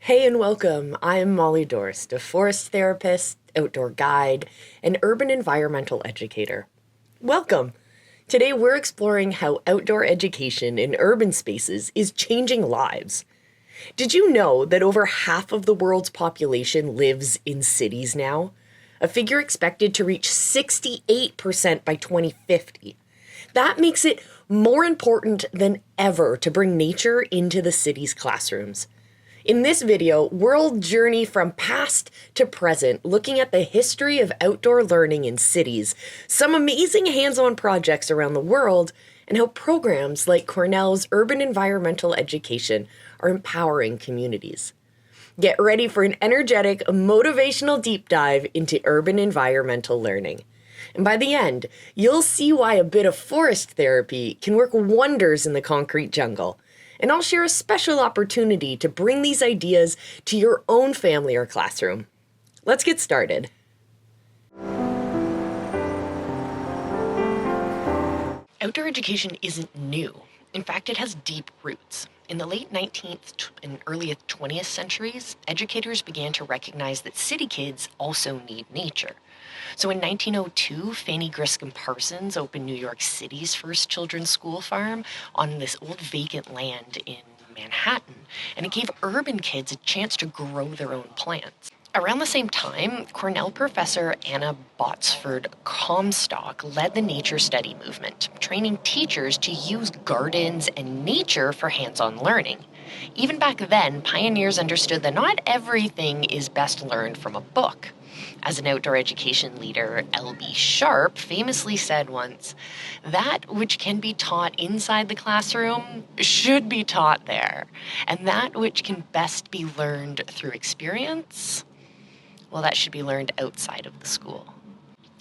Hey and welcome. I'm Molle Dorst, a forest therapist, outdoor guide, and urban environmental educator. Welcome. Today we're exploring how outdoor education in urban spaces is changing lives. Did you know that over half of the world's population lives in cities now? A figure expected to reach 68% by 2050. That makes it more important than ever to bring nature into the city's classrooms. In this video, we'll journey from past to present, looking at the history of outdoor learning in cities, some amazing hands-on projects around the world, and how programs like Cornell's Urban Environmental Education are empowering communities. Get ready for an energetic, motivational deep dive into urban environmental learning. And by the end, you'll see why a bit of forest therapy can work wonders in the concrete jungle. And I'll share a special opportunity to bring these ideas to your own family or classroom. Let's get started. Outdoor education isn't new. In fact, it has deep roots. In the late 19th and early 20th centuries, educators began to recognize that city kids also need nature. So in 1902, Fanny Griscom Parsons opened New York City's first children's school farm on this old vacant land in Manhattan, and it gave urban kids a chance to grow their own plants. Around the same time, Cornell professor Anna Botsford Comstock led the nature study movement, training teachers to use gardens and nature for hands-on learning. Even back then, pioneers understood that not everything is best learned from a book. As an outdoor education leader, L.B. Sharp famously said once, "That which can be taught inside the classroom should be taught there, and that which can best be learned through experience, well, that should be learned outside of the school."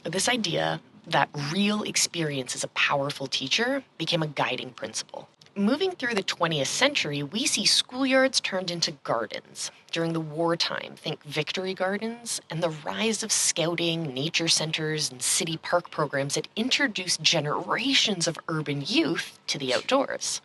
This idea that real experience is a powerful teacher became a guiding principle. Moving through the 20th century, we see schoolyards turned into gardens. During the wartime, think Victory Gardens, and the rise of scouting, nature centers, and city park programs that introduced generations of urban youth to the outdoors.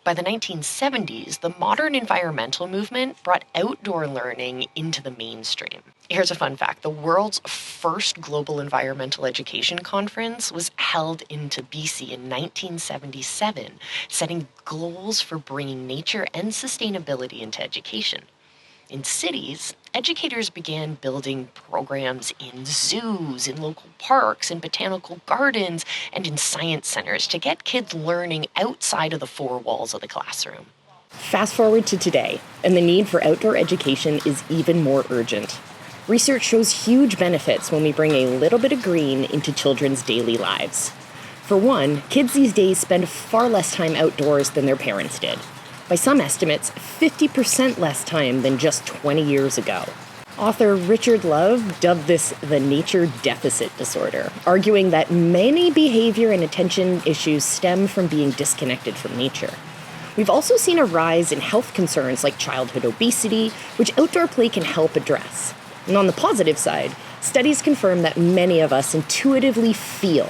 By the 1970s, the modern environmental movement brought outdoor learning into the mainstream. Here's a fun fact. The world's first global environmental education conference was held in BC in 1977, setting goals for bringing nature and sustainability into education. In cities, educators began building programs in zoos, in local parks, in botanical gardens, and in science centers to get kids learning outside of the four walls of the classroom. Fast forward to today, and the need for outdoor education is even more urgent. Research shows huge benefits when we bring a little bit of green into children's daily lives. For one, kids these days spend far less time outdoors than their parents did. By some estimates, 50% less time than just 20 years ago. Author Richard Love dubbed this the nature deficit disorder, arguing that many behavior and attention issues stem from being disconnected from nature. We've also seen a rise in health concerns like childhood obesity, which outdoor play can help address. And on the positive side, studies confirm that many of us intuitively feel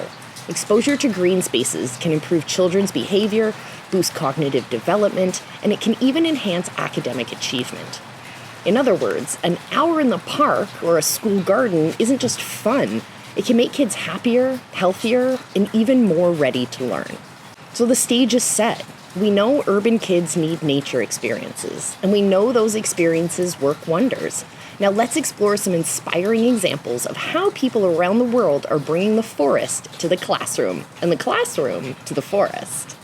exposure to green spaces can improve children's behavior, boost cognitive development, and it can even enhance academic achievement. In other words, an hour in the park or a school garden isn't just fun. It can make kids happier, healthier, and even more ready to learn. So the stage is set. We know urban kids need nature experiences, and we know those experiences work wonders. Now let's explore some inspiring examples of how people around the world are bringing the forest to the classroom, and the classroom to the forest.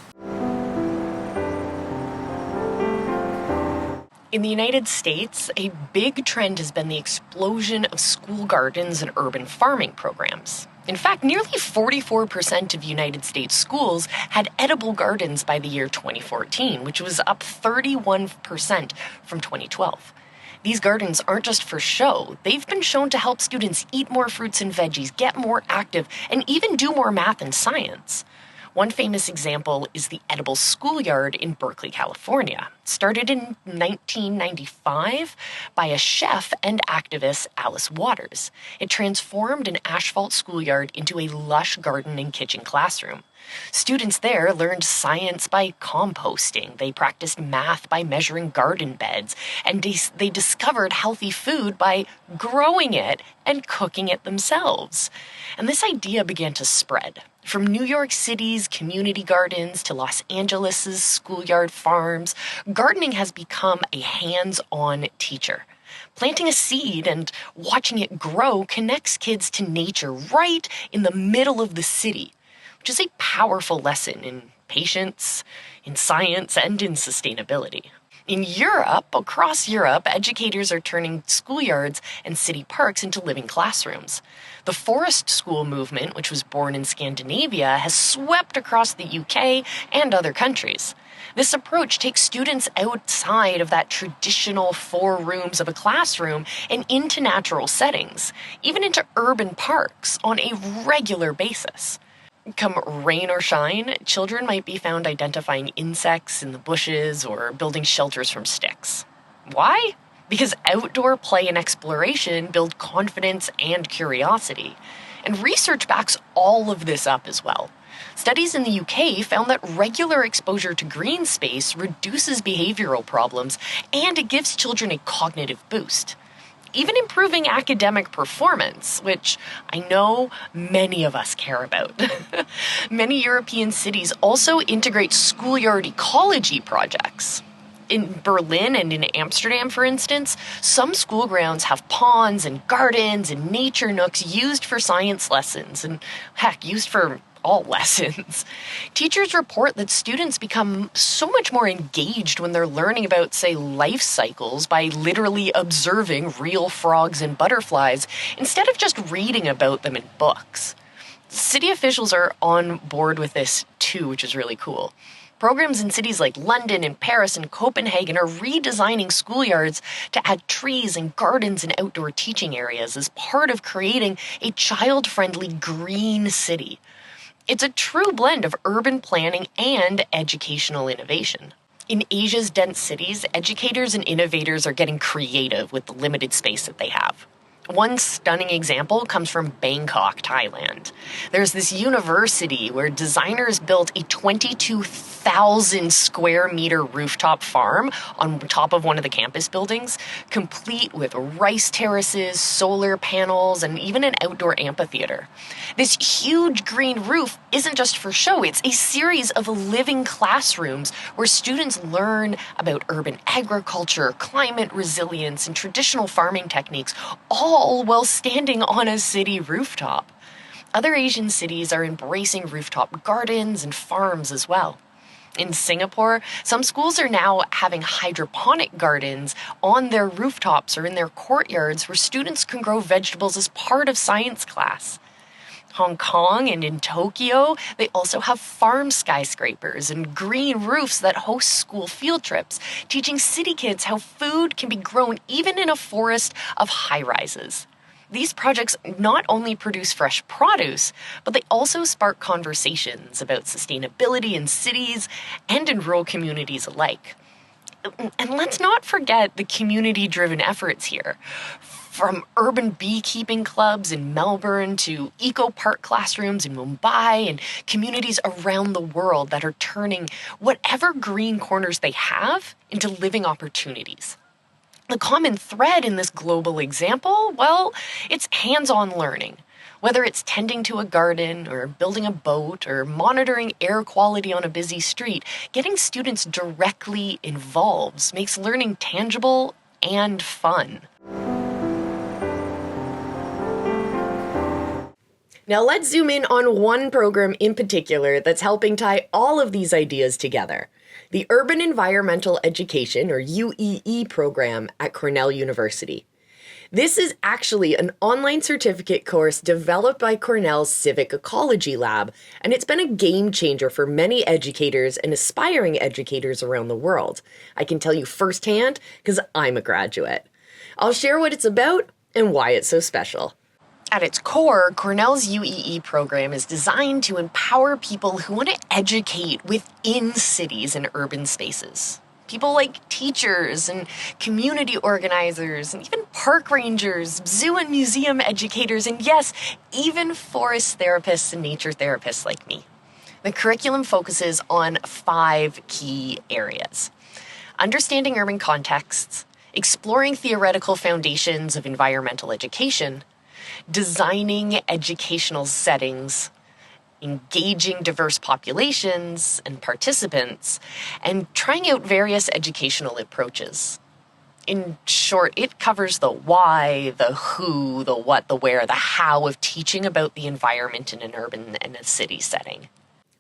In the United States, a big trend has been the explosion of school gardens and urban farming programs. In fact, nearly 44% of United States schools had edible gardens by the year 2014, which was up 31% from 2012. These gardens aren't just for show. They've been shown to help students eat more fruits and veggies, get more active, and even do more math and science. One famous example is the edible schoolyard in Berkeley, California. Started in 1995 by a chef and activist, Alice Waters. It transformed an asphalt schoolyard into a lush garden and kitchen classroom. Students there learned science by composting. They practiced math by measuring garden beds. And they discovered healthy food by growing it and cooking it themselves. And this idea began to spread. From New York City's community gardens to Los Angeles' schoolyard farms, gardening has become a hands-on teacher. Planting a seed and watching it grow connects kids to nature right in the middle of the city, which is a powerful lesson in patience, in science, and in sustainability. In Europe, across Europe, educators are turning schoolyards and city parks into living classrooms. The Forest School movement, which was born in Scandinavia, has swept across the UK and other countries. This approach takes students outside of that traditional 4 rooms of a classroom and into natural settings, even into urban parks on a regular basis. Come rain or shine, children might be found identifying insects in the bushes or building shelters from sticks. Why? Because outdoor play and exploration build confidence and curiosity. And research backs all of this up as well. Studies in the UK found that regular exposure to green space reduces behavioral problems and it gives children a cognitive boost. Even improving academic performance, which I know many of us care about. Many European cities also integrate schoolyard ecology projects. In Berlin and in Amsterdam, for instance, some school grounds have ponds and gardens and nature nooks used for science lessons and, heck, used for all lessons. Teachers report that students become so much more engaged when they're learning about, say, life cycles by literally observing real frogs and butterflies instead of just reading about them in books. City officials are on board with this too, which is really cool. Programs in cities like London and Paris and Copenhagen are redesigning schoolyards to add trees and gardens and outdoor teaching areas as part of creating a child-friendly green city. It's a true blend of urban planning and educational innovation. In Asia's dense cities, educators and innovators are getting creative with the limited space that they have. One stunning example comes from Bangkok, Thailand. There's this university where designers built a 22,000 square meter rooftop farm on top of one of the campus buildings, complete with rice terraces, solar panels, and even an outdoor amphitheater. This huge green roof isn't just for show, it's a series of living classrooms where students learn about urban agriculture, climate resilience, and traditional farming techniques, all while standing on a city rooftop. Other Asian cities are embracing rooftop gardens and farms as well. In Singapore, some schools are now having hydroponic gardens on their rooftops or in their courtyards where students can grow vegetables as part of science class. Hong Kong and in Tokyo, they also have farm skyscrapers and green roofs that host school field trips, teaching city kids how food can be grown even in a forest of high-rises. These projects not only produce fresh produce, but they also spark conversations about sustainability in cities and in rural communities alike. And let's not forget the community-driven efforts here. From urban beekeeping clubs in Melbourne to eco-park classrooms in Mumbai and communities around the world that are turning whatever green corners they have into living opportunities. The common thread in this global example, well, it's hands-on learning. Whether it's tending to a garden or building a boat or monitoring air quality on a busy street, getting students directly involved makes learning tangible and fun. Now let's zoom in on one program in particular that's helping tie all of these ideas together. The Urban Environmental Education, or UEE program at Cornell University. This is actually an online certificate course developed by Cornell's Civic Ecology Lab, and it's been a game changer for many educators and aspiring educators around the world. I can tell you firsthand because I'm a graduate. I'll share what it's about and why it's so special. At its core, Cornell's UEE program is designed to empower people who want to educate within cities and urban spaces. People like teachers and community organizers and even park rangers, zoo and museum educators, and yes, even forest therapists and nature therapists like me. The curriculum focuses on 5 key areas: understanding urban contexts, exploring theoretical foundations of environmental education, designing educational settings, engaging diverse populations and participants, and trying out various educational approaches. In short, it covers the why, the who, the what, the where, the how of teaching about the environment in an urban and a city setting.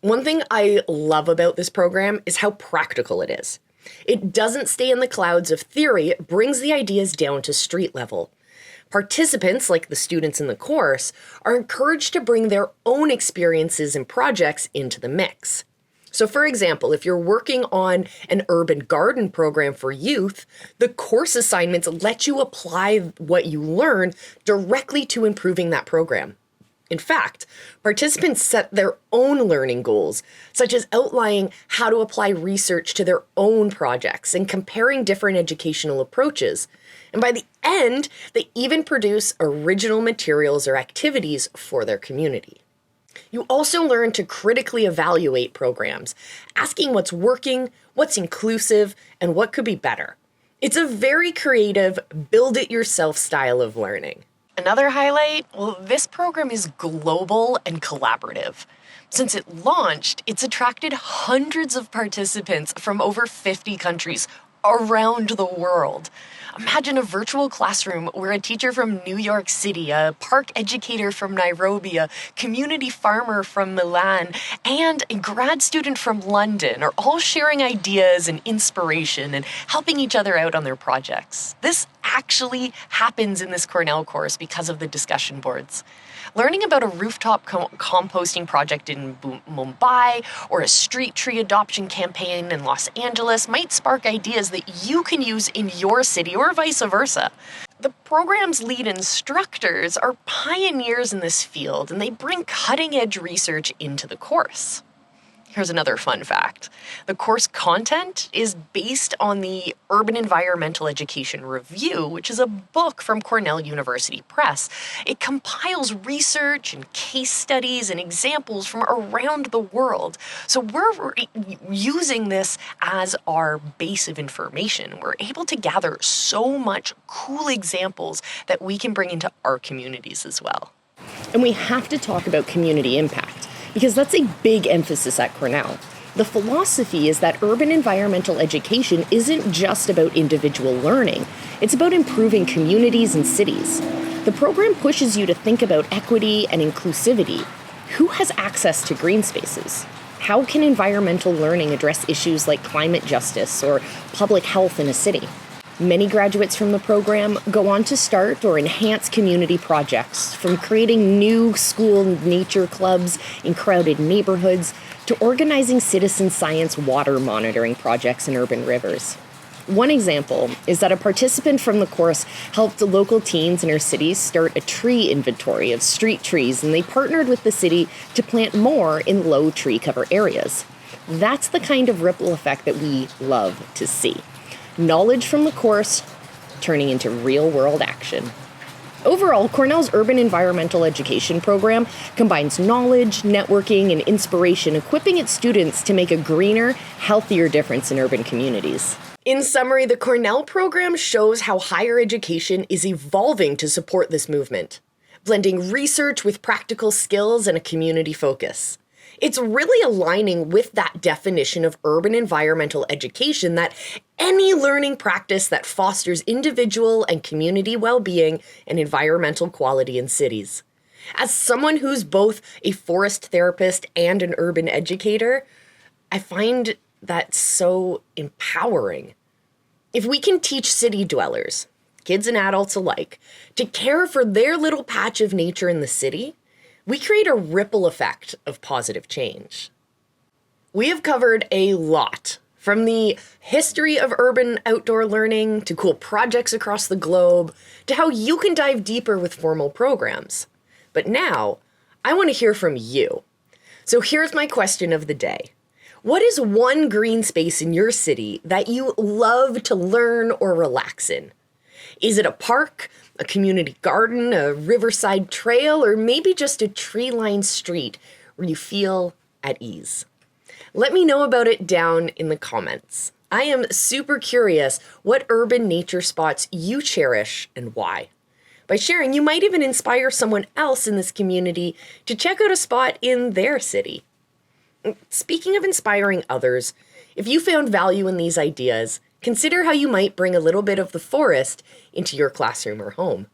One thing I love about this program is how practical it is. It doesn't stay in the clouds of theory, it brings the ideas down to street level. Participants, like the students in the course, are encouraged to bring their own experiences and projects into the mix. So for example, if you're working on an urban garden program for youth, the course assignments let you apply what you learn directly to improving that program. In fact, participants set their own learning goals, such as outlining how to apply research to their own projects and comparing different educational approaches. And by the end, they even produce original materials or activities for their community. You also learn to critically evaluate programs, asking what's working, what's inclusive, and what could be better. It's a very creative, build-it-yourself style of learning. Another highlight, well, this program is global and collaborative. Since it launched, it's attracted hundreds of participants from over 50 countries around the world. Imagine a virtual classroom where a teacher from New York City, a park educator from Nairobi, a community farmer from Milan, and a grad student from London are all sharing ideas and inspiration and helping each other out on their projects. This actually happens in this Cornell course because of the discussion boards. Learning about a rooftop composting project in Mumbai or a street tree adoption campaign in Los Angeles might spark ideas that you can use in your city or vice versa. The program's lead instructors are pioneers in this field, and they bring cutting-edge research into the course. Here's another fun fact. The course content is based on the Urban Environmental Education Review, which is a book from Cornell University Press. It compiles research and case studies and examples from around the world. So we're using this as our base of information. We're able to gather so much cool examples that we can bring into our communities as well. And we have to talk about community impact, because that's a big emphasis at Cornell. The philosophy is that urban environmental education isn't just about individual learning, it's about improving communities and cities. The program pushes you to think about equity and inclusivity. Who has access to green spaces? How can environmental learning address issues like climate justice or public health in a city? Many graduates from the program go on to start or enhance community projects, from creating new school nature clubs in crowded neighborhoods to organizing citizen science water monitoring projects in urban rivers. One example is that a participant from the course helped local teens in her cities start a tree inventory of street trees, and they partnered with the city to plant more in low tree cover areas. That's the kind of ripple effect that we love to see. Knowledge from the course turning into real-world action. Overall, Cornell's Urban Environmental Education program combines knowledge, networking, and inspiration, equipping its students to make a greener, healthier difference in urban communities. In summary, the Cornell program shows how higher education is evolving to support this movement, blending research with practical skills and a community focus. It's really aligning with that definition of urban environmental education, that any learning practice that fosters individual and community well-being and environmental quality in cities. As someone who's both a forest therapist and an urban educator, I find that so empowering. If we can teach city dwellers, kids and adults alike, to care for their little patch of nature in the city, we create a ripple effect of positive change. We have covered a lot, from the history of urban outdoor learning to cool projects across the globe, to how you can dive deeper with formal programs. But now, I want to hear from you. So here's my question of the day. What is one green space in your city that you love to learn or relax in? Is it a park, a community garden, a riverside trail, or maybe just a tree-lined street where you feel at ease? Let me know about it down in the comments. I am super curious what urban nature spots you cherish and why. By sharing, you might even inspire someone else in this community to check out a spot in their city. Speaking of inspiring others, if you found value in these ideas, consider how you might bring a little bit of the forest into your classroom or home.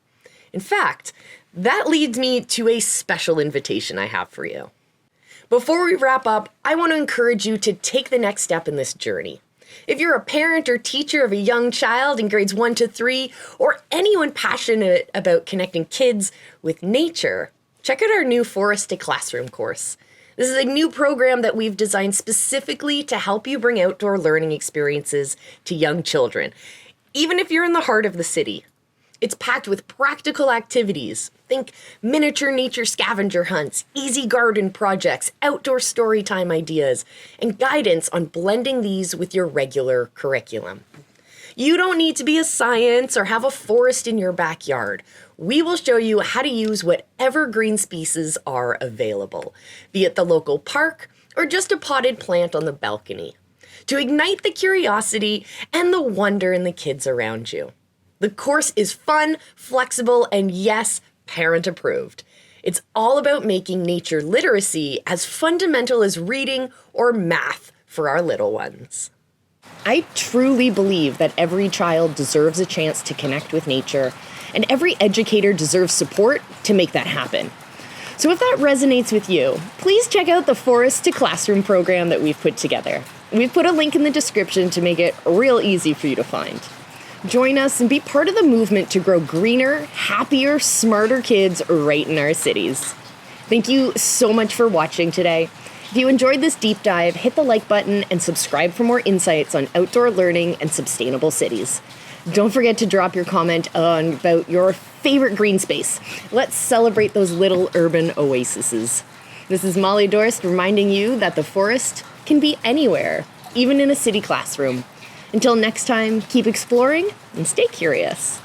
In fact, that leads me to a special invitation I have for you. Before we wrap up, I want to encourage you to take the next step in this journey. If you're a parent or teacher of a young child in grades 1 to 3, or anyone passionate about connecting kids with nature, check out our new Forest to Classroom course. This is a new program that we've designed specifically to help you bring outdoor learning experiences to young children, even if you're in the heart of the city. It's packed with practical activities. Think miniature nature scavenger hunts, easy garden projects, outdoor story time ideas, and guidance on blending these with your regular curriculum. You don't need to be a science or have a forest in your backyard. We will show you how to use whatever green species are available, be it the local park or just a potted plant on the balcony, to ignite the curiosity and the wonder in the kids around you. The course is fun, flexible, and yes, parent approved. It's all about making nature literacy as fundamental as reading or math for our little ones. I truly believe that every child deserves a chance to connect with nature, and every educator deserves support to make that happen. So if that resonates with you, please check out the Forest to Classroom program that we've put together. We've put a link in the description to make it real easy for you to find. Join us and be part of the movement to grow greener, happier, smarter kids right in our cities. Thank you so much for watching today. If you enjoyed this deep dive, hit the like button and subscribe for more insights on outdoor learning and sustainable cities. Don't forget to drop your comment about your favorite green space. Let's celebrate those little urban oases. This is Molle Dorst reminding you that the forest can be anywhere, even in a city classroom. Until next time, keep exploring and stay curious.